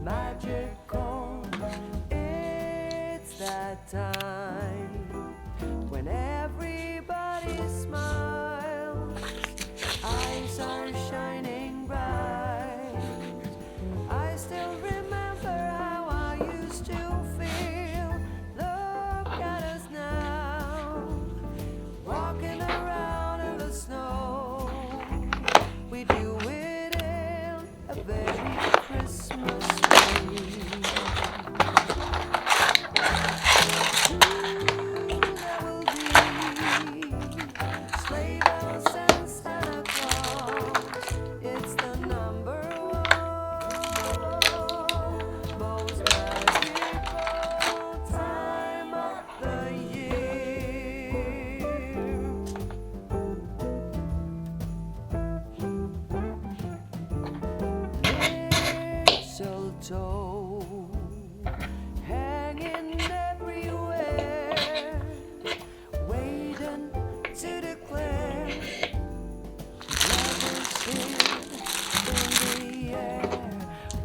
magical. It's that time when everybody smiles, eyes are shining bright. I still remember how I used to feel. Look at us now, walking around in the snow. We do it in a very Christmas way. There will be sleigh bells and Santa Claus. It's the number one most magical time of the year. Mistletoe hanging everywhere, waiting to declare love is here in the air.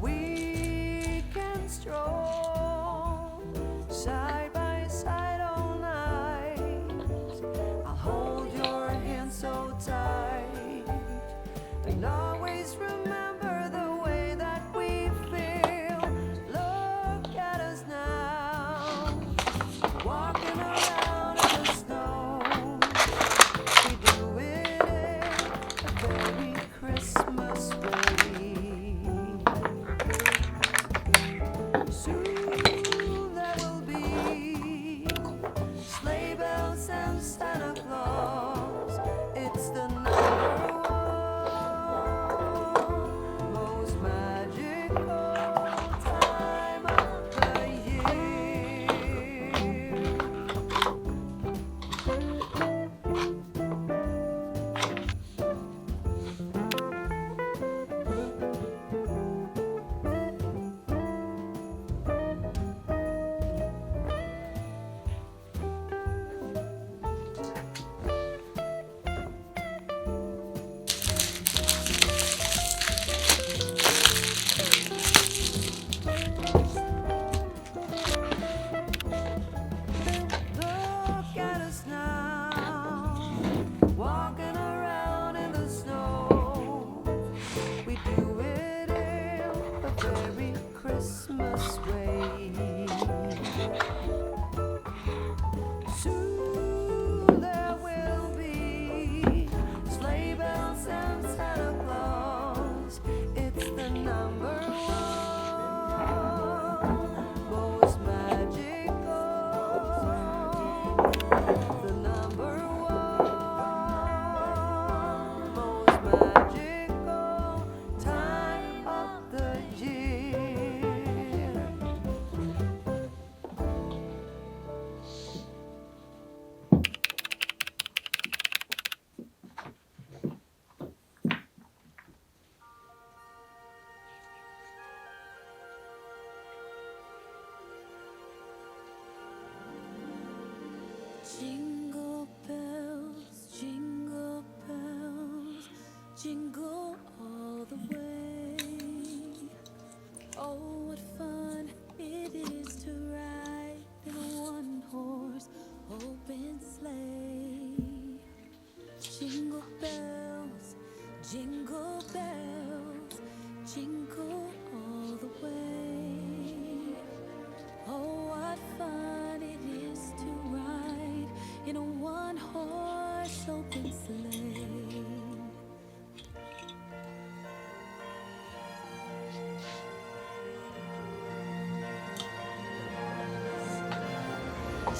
We can stroll side by side all night. I'll hold your hand so tight and always remember the way that we feel. Look at us now, walking around in the snow. We do it in a very Christmas way. Soon there will be sleigh bells and Santa Claus. It's the number one most magical time of the year. Look at us now, walking around in the snow. We do it in a very Christmas way. Soon there will be sleigh bells and Santa Claus. It's the number one most magical, the number one most magical time of the year. Jingle bells, jingle all the way. Oh, what fun it is to ride in a one-horse open sleigh. Jingle bells, jingle all the way. Oh, what fun it is to ride in a one-horse open sleigh.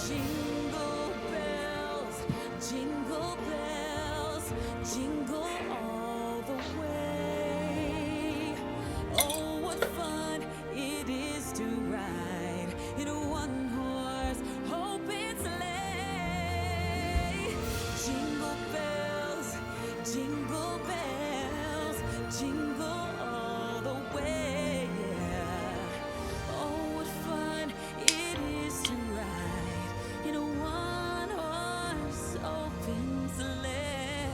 Jingle bells, jingle all the way. Oh, what fun it is to ride in a one-horse open sleigh. Jingle bells, jingle all the way. Oh, what fun it is to ride in a one-horse open sleigh.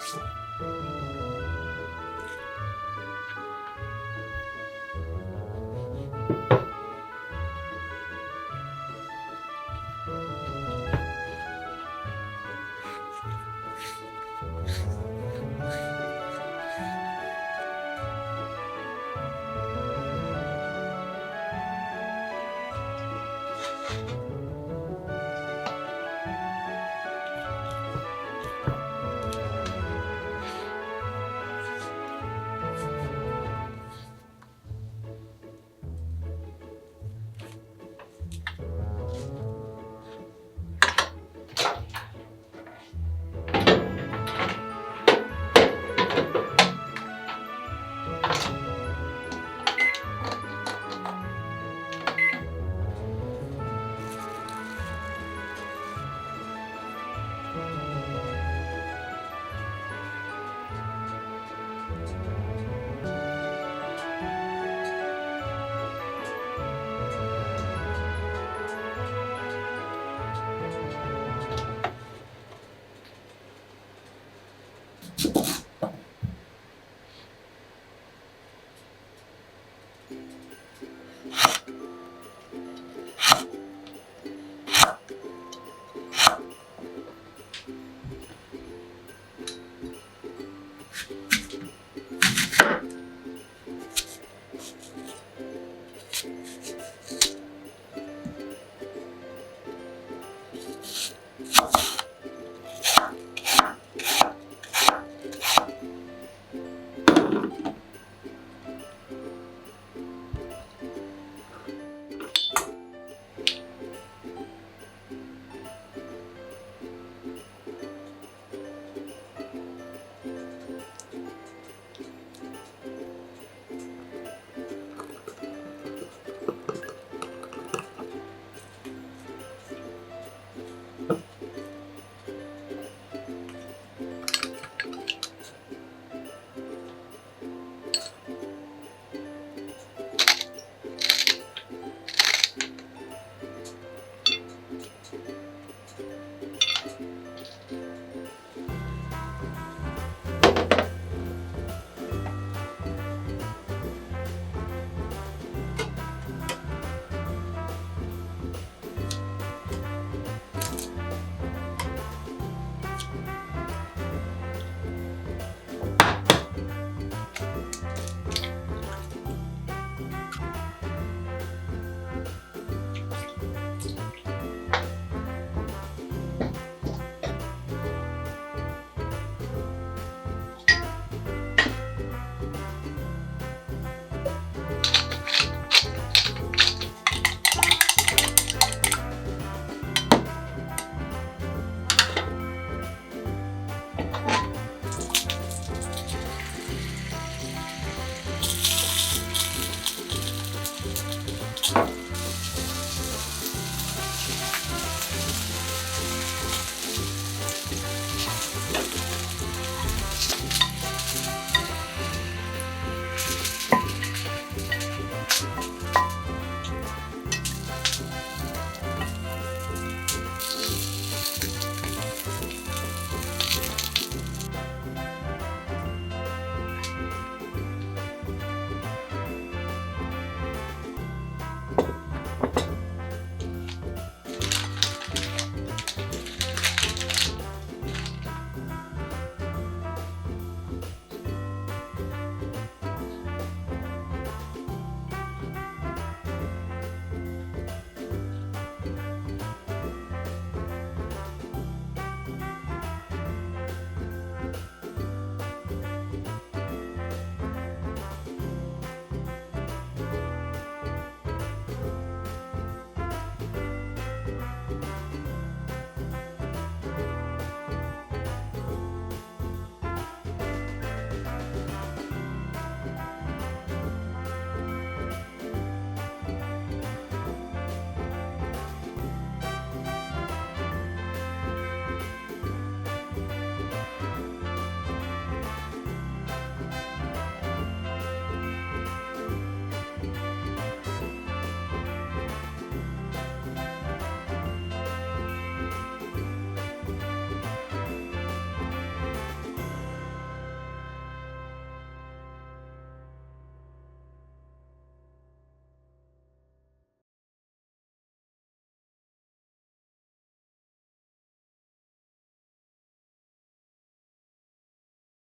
işte.